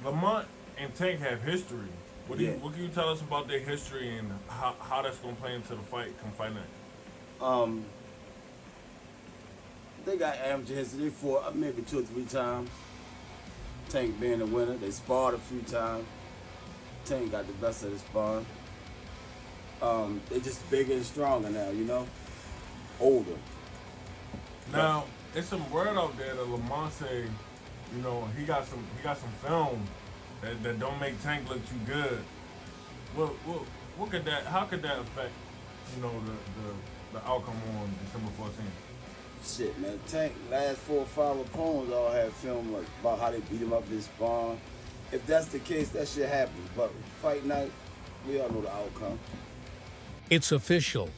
Lamont and Tank have history. Yeah. What can you tell us about their history and how that's gonna play into the fight come fight night? They got amateur history. They fought maybe 2 or 3 times. Tank being the winner. They sparred a few times. Tank got the best of the sparring. They just bigger and stronger now, you know? Older. Now, it's some word out there that Lamont say, you know, he got some film that don't make Tank look too good. What could that? How could that affect, you know, the outcome on December 14th? Shit, man. Tank, last 4 or 5 opponents all had film like, about how they beat him up in sparring. If that's the case, that shit happens. But fight night, we all know the outcome. It's official.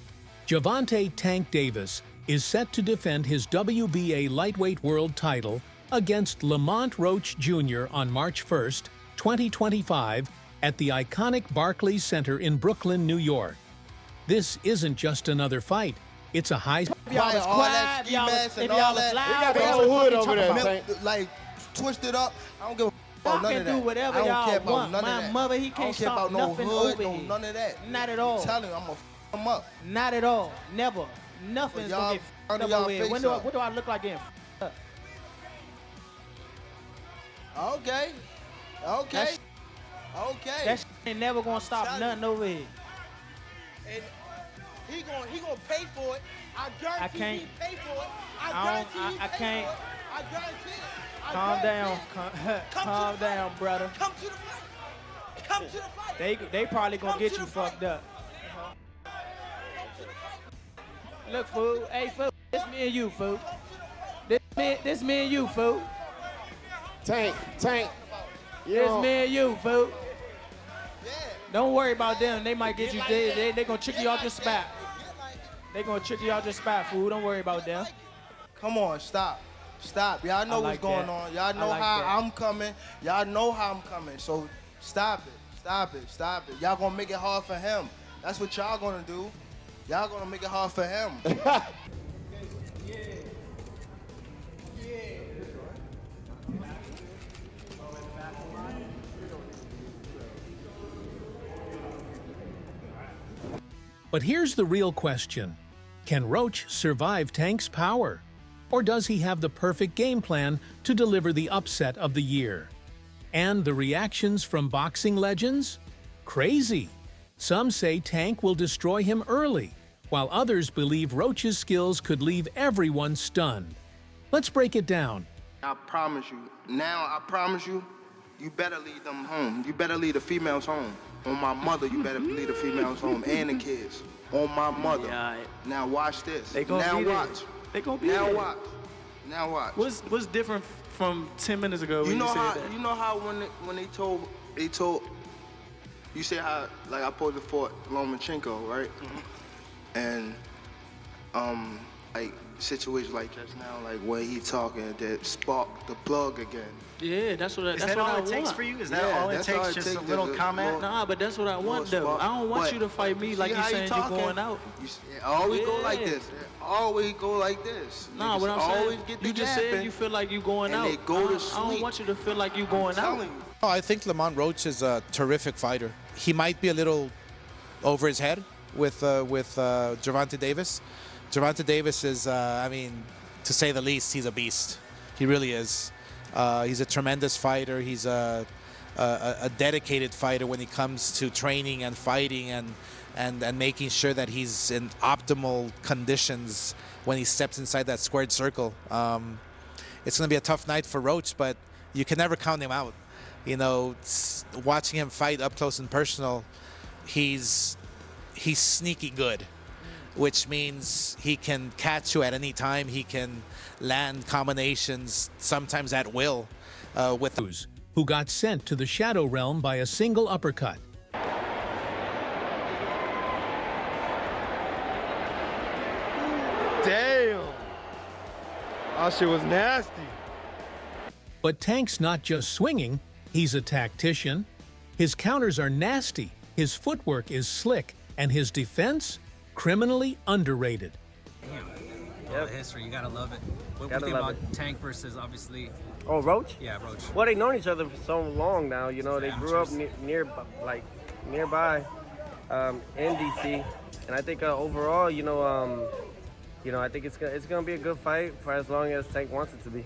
Gervonta Tank Davis is set to defend his WBA Lightweight World Title against Lamont Roach Jr. on March 1st, 2025, at the iconic Barclays Center in Brooklyn, New York. This isn't just another fight. It's a high... Y'all was quiet, y'all was loud. They got their own hood over there, Tank. Like, twist it up. I don't give a Y'all about none can of do that. whatever I don't y'all care about want. none of My that. mother, he I don't can't care stop about no nothing hood, over no here. none of that. Not at all. I'm telling you, I'm gonna f him up. Not at all. Never. Nothing's But y'all gonna get under f***ed y'all up over here. face What do I look like getting f***ed up? Okay. Okay. Okay. That shit ain't never gonna stop telling nothing over here. And he gonna pay for it. I guarantee can't. he pay for it. I guarantee he pay can't. for it. I guarantee it. Calm down. Calm the down, fight. brother. Come to the fight. Come to the fight. They probably gonna Come get to you the fight. fucked up. Look, fool. Hey, fool. This me and you, fool. This me and you, fool. Tank. This me and you, fool. Yeah. Don't worry about them. They might get you. They gonna trick you off your spot. They gonna trick you off your spot, fool. Don't worry about them. Come on, stop. Stop. Y'all know like what's going that. on. Y'all know like how that. I'm coming. Y'all know how I'm coming. So stop it. Stop it. Stop it. Y'all gonna make it hard for him. That's what y'all gonna do. Y'all gonna make it hard for him. But here's the real question. Can Roach survive Tank's power? Or does he have the perfect game plan to deliver the upset of the year? And the reactions from boxing legends? Crazy! Some say Tank will destroy him early, while others believe Roach's skills could leave everyone stunned. Let's break it down. I promise you. Now I promise you, you better lead them home. You better lead the females home. On my mother, you better lead the females home and the kids. On my mother. Yeah, now watch this. They gonna now be there. watch. They gonna be now there. watch. Now watch. What's different from 10 minutes ago when you said that? You know how when they told you say how like I supposed to fought Lomachenko, right? And like situations like just now, like when he talking, that sparked the plug again. Yeah, that's what Is that all it takes for you? Is that all it takes? Just a little comment? Nah, but that's what I want though. I don't want you to fight me like you saying you're going out. Always go like this. Always go like this. Nah, what I'm saying, you just said you feel like you going out. They go to sleep. I don't want you to feel like you going out. I think Lamont Roach is a terrific fighter. He might be a little over his head with Gervonta Davis. Gervonta Davis is, I mean, to say the least, he's a beast. He really is. He's a tremendous fighter. He's a dedicated fighter when it comes to training and fighting and making sure that he's in optimal conditions when he steps inside that squared circle. It's going to be a tough night for Roach, but you can never count him out. You know, watching him fight up close and personal, he's sneaky good, which means he can catch you at any time. He can land combinations, sometimes at will, with those who got sent to the shadow realm by a single uppercut. Damn. That shit was nasty. But Tank's not just swinging, he's a tactician. His counters are nasty, his footwork is slick, and his defense, criminally underrated. all the history. You gotta love it. What do you think about Tank versus obviously? Oh, Roach? Yeah, Roach. Well, they've known each other for so long now. You know, they grew up nearby in DC, and I think overall, I think it's gonna be a good fight for as long as Tank wants it to be.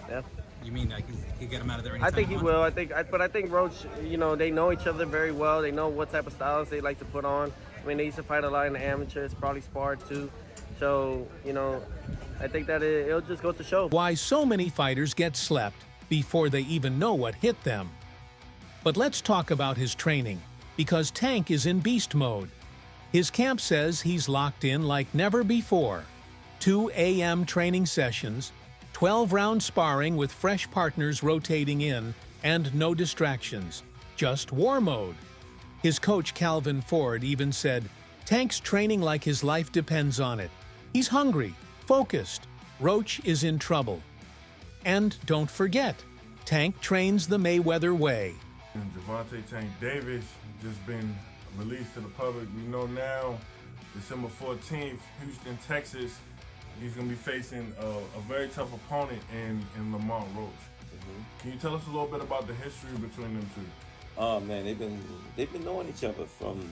Yeah. You mean like he get him out of there anytime? I think he will. But I think Roach, they know each other very well. They know what type of styles they like to put on. I mean, they used to fight a lot in the amateurs, probably sparred too. So, I think that it'll just go to show. Why so many fighters get slept before they even know what hit them. But let's talk about his training, because Tank is in beast mode. His camp says he's locked in like never before. 2 a.m. training sessions, 12-round sparring with fresh partners rotating in, and no distractions, just war mode. His coach Calvin Ford even said, Tank's training like his life depends on it. He's hungry, focused. Roach is in trouble. And don't forget, Tank trains the Mayweather way. And Gervonta Tank Davis just been released to the public. We know now, December 14th, Houston, Texas, he's going to be facing a very tough opponent in Lamont Roach. Can you tell us a little bit about the history between them two? Oh man, they've been knowing each other from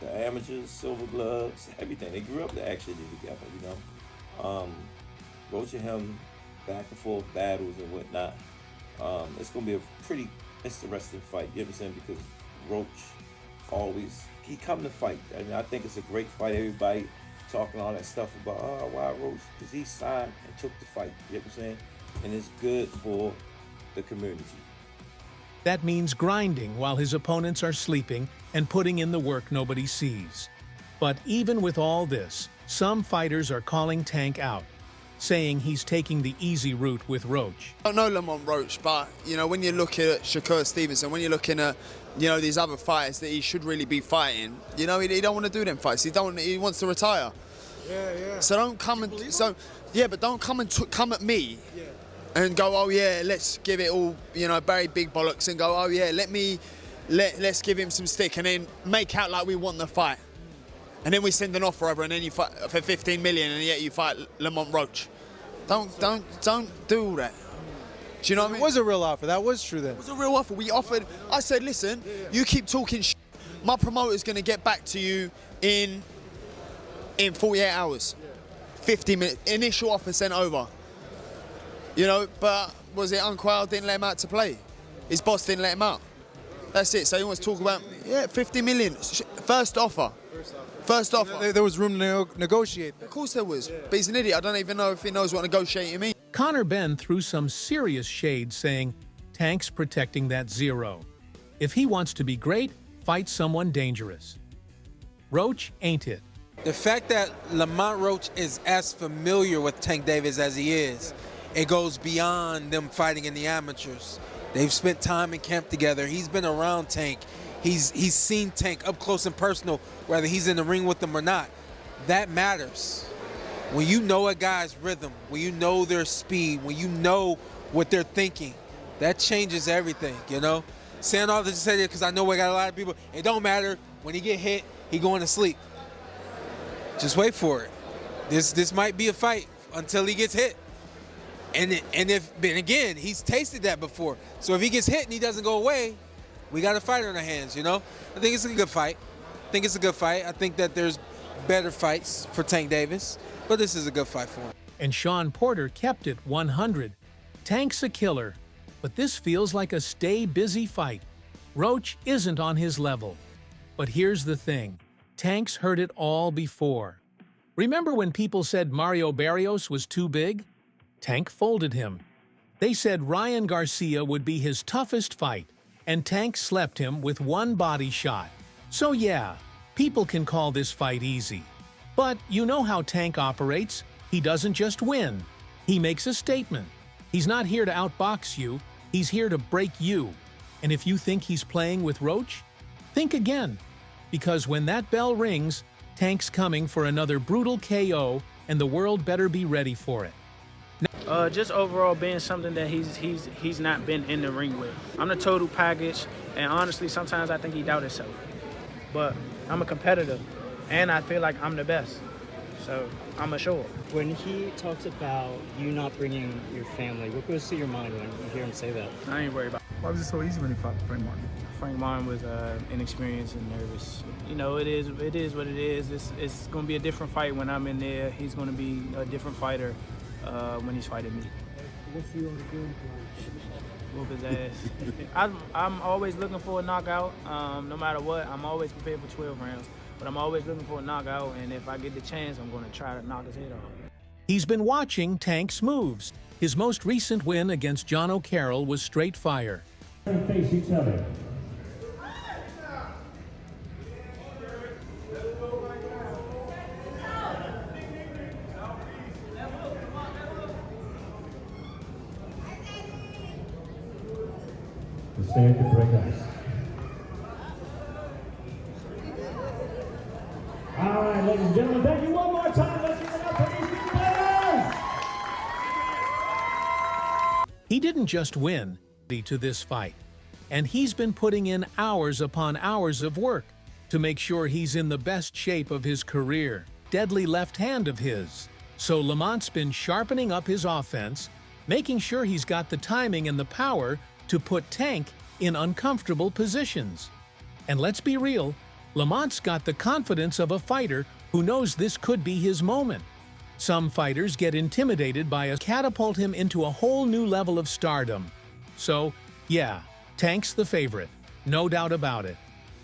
the amateurs, silver gloves, everything. They grew up actually together, Roach and him back and forth battles and whatnot. It's gonna be a pretty interesting fight. You understand? Because Roach he come to fight. I mean, I think it's a great fight. Everybody talking all that stuff about why Roach, because he signed and took the fight. You know what I'm saying? And it's good for the community. That means grinding while his opponents are sleeping and putting in the work nobody sees. But even with all this, some fighters are calling Tank out, saying he's taking the easy route with Roach. I don't know Lamont Roach, but when you look at Shakur Stevenson, when you're looking at these other fighters that he should really be fighting, he don't want to do them fights. He wants to retire. Yeah. So don't come and but don't come at me. Yeah. And go, oh yeah, let's give it all, very big bollocks, and go, oh yeah, let's give him some stick, and then make out like we want the fight. And then we send an offer over, and then you fight for 15 million, and yet you fight Lamont Roach. Don't do all that. Do you know what I mean? It was a real offer. That was true then. It was a real offer. We offered. I said, listen, you keep talking shit. My promoter's going to get back to you in 48 hours. 50 minutes. Initial offer sent over. But was it Uncle Al didn't let him out to play? His boss didn't let him out. That's it. So he wants to talk about, 50 million. First offer. There was room to negotiate. Of course there was. But he's an idiot. I don't even know if he knows what negotiating means. Conor Benn threw some serious shade, saying Tank's protecting that zero. If he wants to be great, fight someone dangerous. Roach ain't it. The fact that Lamont Roach is as familiar with Tank Davis as he is, it goes beyond them fighting in the amateurs. They've spent time in camp together. He's been around Tank. He's seen Tank up close and personal, whether he's in the ring with them or not. That matters. When you know a guy's rhythm, when you know their speed, when you know what they're thinking, that changes everything, Saying all this to say that because I know we got a lot of people, it don't matter. When he get hit, he going to sleep. Just wait for it. This might be a fight until he gets hit. And again, he's tasted that before. So if he gets hit and he doesn't go away, we got a fighter in our hands, I think it's a good fight. I think that there's better fights for Tank Davis, but this is a good fight for him. And Sean Porter kept it 100. Tank's a killer, but this feels like a stay-busy fight. Roach isn't on his level. But here's the thing. Tank's heard it all before. Remember when people said Mario Barrios was too big? Tank folded him. They said Ryan Garcia would be his toughest fight, and Tank slept him with one body shot. So yeah, people can call this fight easy. But you know how Tank operates. He doesn't just win. He makes a statement. He's not here to outbox you. He's here to break you. And if you think he's playing with Roach, think again. Because when that bell rings, Tank's coming for another brutal KO, and the world better be ready for it. Just overall being something that he's not been in the ring with. I'm the total package, and honestly, sometimes I think he doubt himself. But I'm a competitor, and I feel like I'm the best. So I'm a show up. When he talks about you not bringing your family, what goes through your mind when you hear him say that? I ain't worried about it. Why was it so easy when he fought Frank Martin? Frank Martin was inexperienced and nervous. You know, it is what it is. It's going to be a different fight when I'm in there. He's going to be a different fighter when he's fighting me. What's the order game plan? Whoop his ass. I'm always looking for a knockout. No matter what, I'm always prepared for 12 rounds. But I'm always looking for a knockout, and if I get the chance, I'm going to try to knock his head off. He's been watching Tank's moves. His most recent win against John O'Carroll was straight fire. Face each other. Stand to break ice. All right, ladies and gentlemen, thank you one more time. Let's give it up for these two players. He didn't just win to this fight, and he's been putting in hours upon hours of work to make sure he's in the best shape of his career. Deadly left hand of his. So Lamont's been sharpening up his offense, making sure he's got the timing and the power to put Tank in uncomfortable positions. And let's be real, Lamont's got the confidence of a fighter who knows this could be his moment. Some fighters get intimidated by a catapult him into a whole new level of stardom. So, yeah, Tank's the favorite, no doubt about it.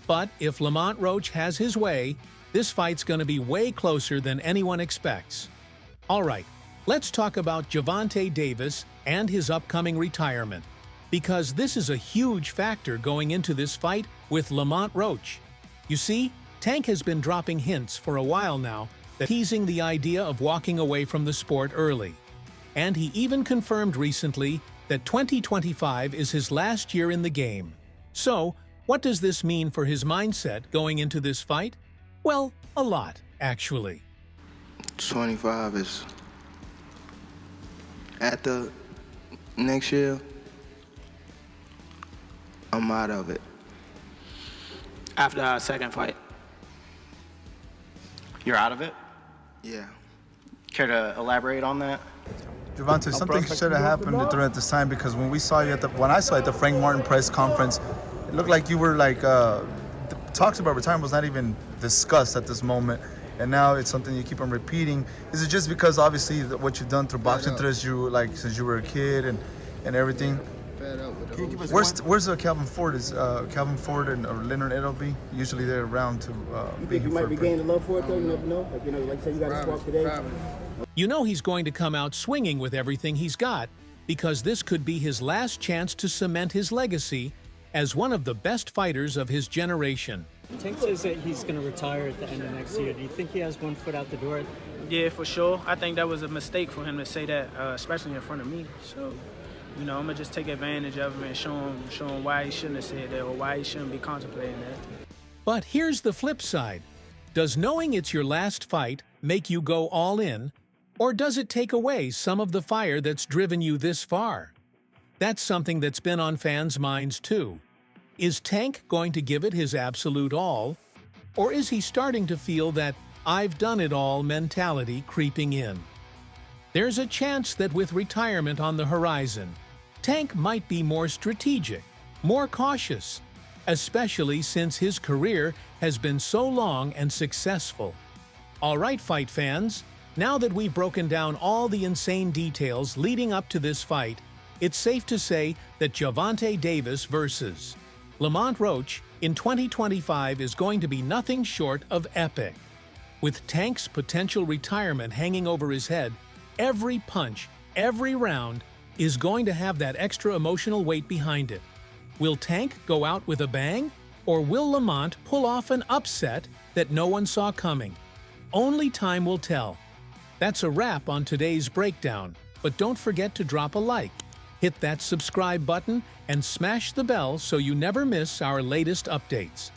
But if Lamont Roach has his way, this fight's gonna be way closer than anyone expects. All right, let's talk about Gervonta Davis and his upcoming retirement, because this is a huge factor going into this fight with Lamont Roach. You see, Tank has been dropping hints for a while now that teasing the idea of walking away from the sport early. And he even confirmed recently that 2025 is his last year in the game. So, what does this mean for his mindset going into this fight? Well, a lot, actually. 25 is at the next year. I'm out of it. After our second fight. You're out of it? Yeah. Care to elaborate on that? Gervonta, something should have happened during this time, because when I saw you at the Frank Martin press conference, it looked like you were like talks about retirement was not even discussed at this moment, and now it's something you keep on repeating. Is it just because obviously what you've done through boxing since you were a kid and everything? Where's Calvin Ford? Is Calvin Ford or Leonard Edelby usually they're around to? You think you might be gaining love for it though? You never know. Like say you got to swap today. You know he's going to come out swinging with everything he's got, because this could be his last chance to cement his legacy as one of the best fighters of his generation. Tank says that he's going to retire at the end of next year. Do you think he has one foot out the door? Yeah, for sure. I think that was a mistake for him to say that, especially in front of me. So, I'm going to just take advantage of him and show him why he shouldn't have said that or why he shouldn't be contemplating that. But here's the flip side. Does knowing it's your last fight make you go all in, or does it take away some of the fire that's driven you this far? That's something that's been on fans' minds too. Is Tank going to give it his absolute all, or is he starting to feel that "I've done it all" mentality creeping in? There's a chance that with retirement on the horizon, Tank might be more strategic, more cautious, especially since his career has been so long and successful. All right, fight fans, now that we've broken down all the insane details leading up to this fight, it's safe to say that Gervonta Davis versus Lamont Roach in 2025 is going to be nothing short of epic. With Tank's potential retirement hanging over his head, every punch, every round is going to have that extra emotional weight behind it. Will Tank go out with a bang, or will Lamont pull off an upset that no one saw coming? Only time will tell. That's a wrap on today's breakdown, but don't forget to drop a like, hit that subscribe button, and smash the bell so you never miss our latest updates.